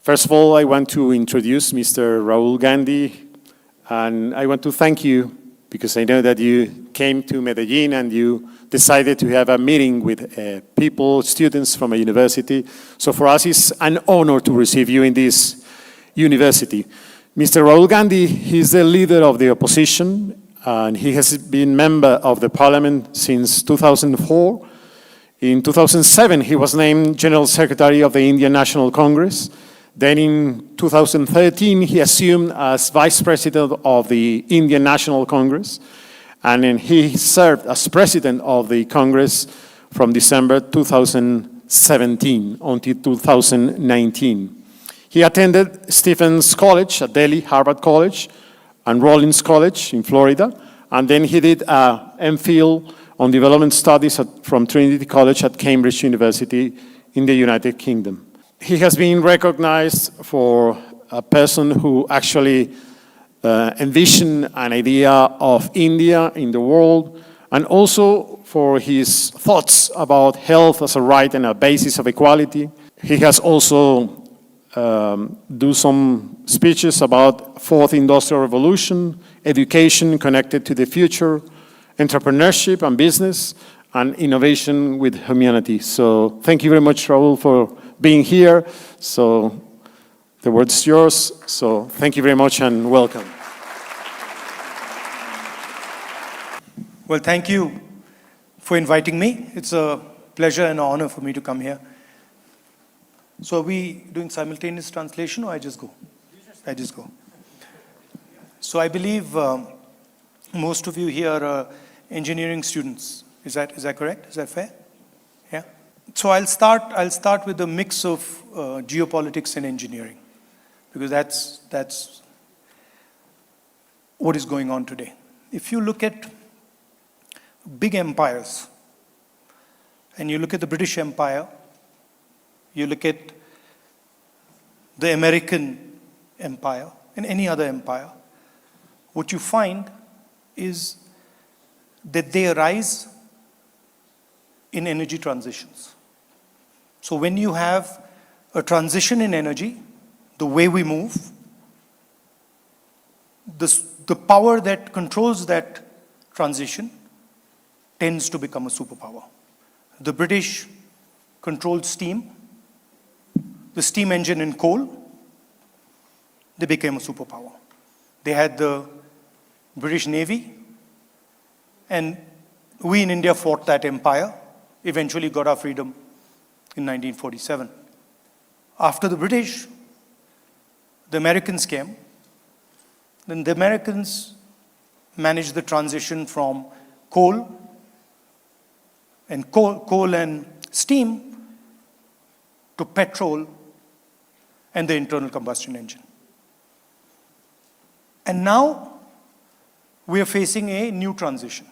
First of all, I want to introduce Mr. Rahul Gandhi, and I want to thank you because I know that you came to Medellin and you decided to have a meeting with people, students from a university. So for us, it's an honor to receive you in this university. Mr. Rahul Gandhi, he's the leader of the opposition, and he has been member of the parliament since 2004. In 2007, he was named General Secretary of the Indian National Congress. Then in 2013, he assumed as Vice President of the Indian National Congress. And then he served as President of the Congress from December 2017 until 2019. He attended Stephens College at Delhi, Harvard College, and Rollins College in Florida. And then he did a MPhil on Development Studies from Trinity College at Cambridge University in the United Kingdom. He has been recognized for a person who actually envisioned an idea of India in the world, and also for his thoughts about health as a right and a basis of equality. He has also do some speeches about Fourth Industrial Revolution, education connected to the future, entrepreneurship and business, and innovation with humanity. So thank you very much, Rahul, for being here. So the word is yours. So thank you very much and welcome. Well, thank you for inviting me. It's a pleasure and an honor for me to come here. So are we doing simultaneous translation or I just go? I just go. So I believe most of you here are engineering students. Is that correct? Is that fair? Yeah. So I'll start with a mix of geopolitics and engineering, because that's what is going on today. If you look at big empires, and you look at the British Empire, you look at the American Empire, and any other empire, what you find is that they arise in energy transitions. So when you have a transition in energy, the way we move, the power that controls that transition tends to become a superpower. The British controlled steam, the steam engine and coal, they became a superpower. They had the British Navy, and we in India fought that empire, eventually got our freedom in 1947. After the British, the Americans came. Then the Americans managed the transition from coal and steam to petrol and the internal combustion engine. And now we are facing a new transition.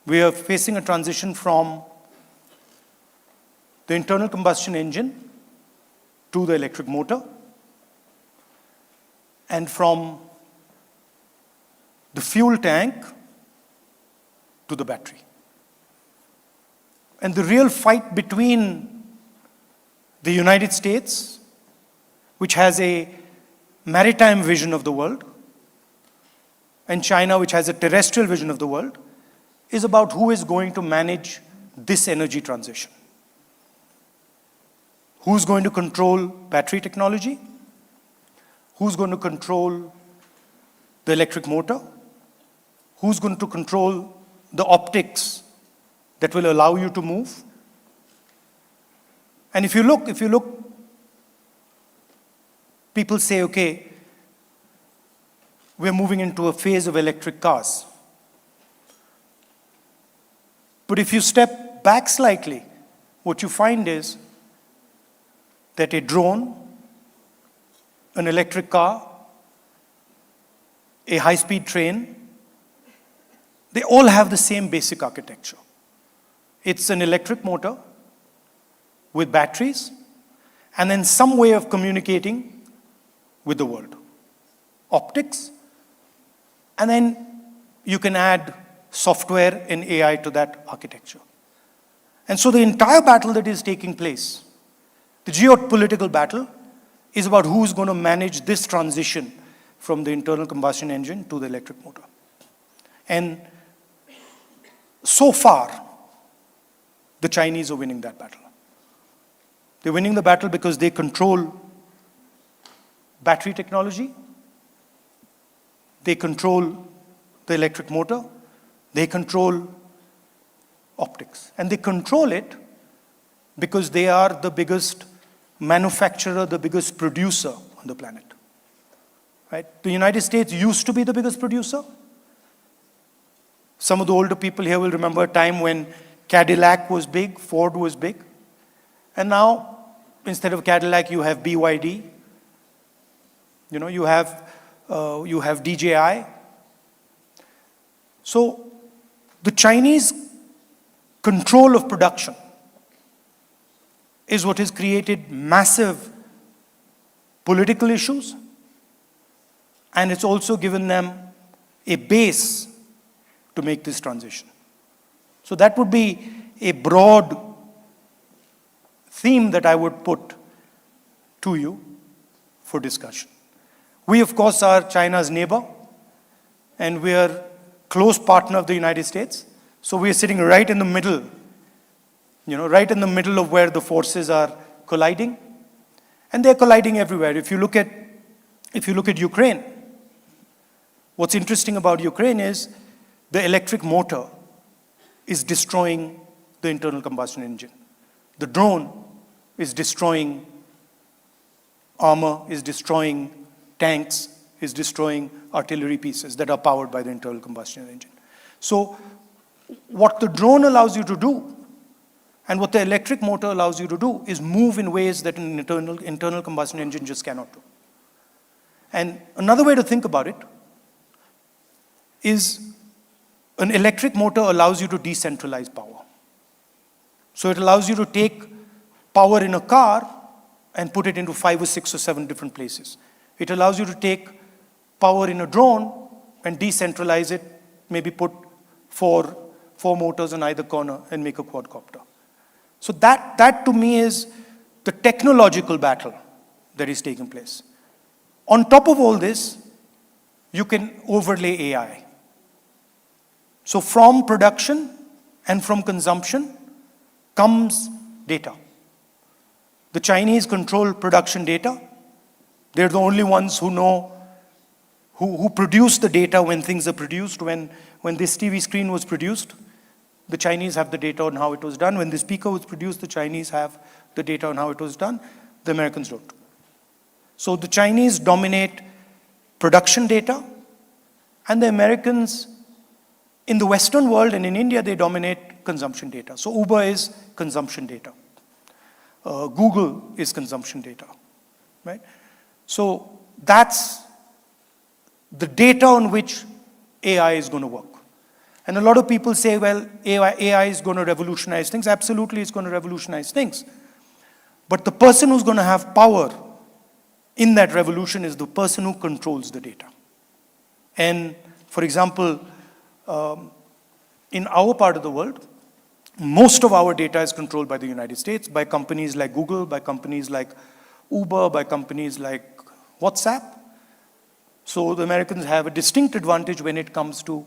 We are facing a transition from the internal combustion engine to the electric motor, and from the fuel tank to the battery. And the real fight between the United States, which has a maritime vision of the world, and China, which has a terrestrial vision of the world, is about who is going to manage this energy transition. Who's going to control battery technology? Who's going to control the electric motor? Who's going to control the optics that will allow you to move? And if you look, people say, okay, we're moving into a phase of electric cars. But if you step back slightly, what you find is that a drone, an electric car, a high-speed train, they all have the same basic architecture. It's an electric motor with batteries and then some way of communicating with the world. Optics, and then you can add software and AI to that architecture. And so the entire battle that is taking place, the geopolitical battle, is about who's going to manage this transition from the internal combustion engine to the electric motor. And so far, the Chinese are winning that battle. They're winning the battle because they control battery technology, they control the electric motor, they control optics. And they control it because they are the biggest manufacturer, the biggest producer on the planet. Right? The United States used to be the biggest producer. Some of the older people here will remember a time when Cadillac was big, Ford was big. And now, instead of Cadillac, you have BYD. You have DJI. So the Chinese control of production is what has created massive political issues, and it's also given them a base to make this transition. So that would be a broad theme that I would put to you for discussion. We, of course, are China's neighbor, and we are a close partner of the United States. So we are sitting right in the middle, right in the middle of where the forces are colliding. And they're colliding everywhere. If you look at Ukraine, what's interesting about Ukraine is the electric motor is destroying the internal combustion engine. The drone is destroying armor, is destroying tanks, is destroying artillery pieces that are powered by the internal combustion engine. So what the drone allows you to do and what the electric motor allows you to do is move in ways that an internal combustion engine just cannot do. And another way to think about it is an electric motor allows you to decentralize power. So it allows you to take power in a car and put it into 5 or 6 or 7 different places. It allows you to take power in a drone and decentralize it, maybe put four motors on either corner and make a quadcopter. So that to me is the technological battle that is taking place. On top of all this, you can overlay AI. So from production and from consumption comes data. The Chinese control production data. They're the only ones who know, who produce the data when things are produced. When this TV screen was produced, the Chinese have the data on how it was done. When the speaker was produced, the Chinese have the data on how it was done. The Americans don't. So the Chinese dominate production data, and the Americans in the Western world and in India, they dominate consumption data. So Uber is consumption data. Google is consumption data, right? So that's the data on which AI is going to work. And a lot of people say, well, AI is going to revolutionize things. Absolutely, it's going to revolutionize things. But the person who's going to have power in that revolution is the person who controls the data. And for example, in our part of the world, most of our data is controlled by the United States, by companies like Google, by companies like Uber, by companies like WhatsApp. So the Americans have a distinct advantage when it comes to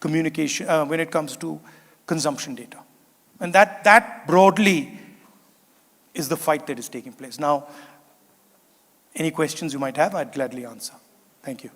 communication, when it comes to consumption data. And that broadly is the fight that is taking place. Now, any questions you might have, I'd gladly answer. Thank you.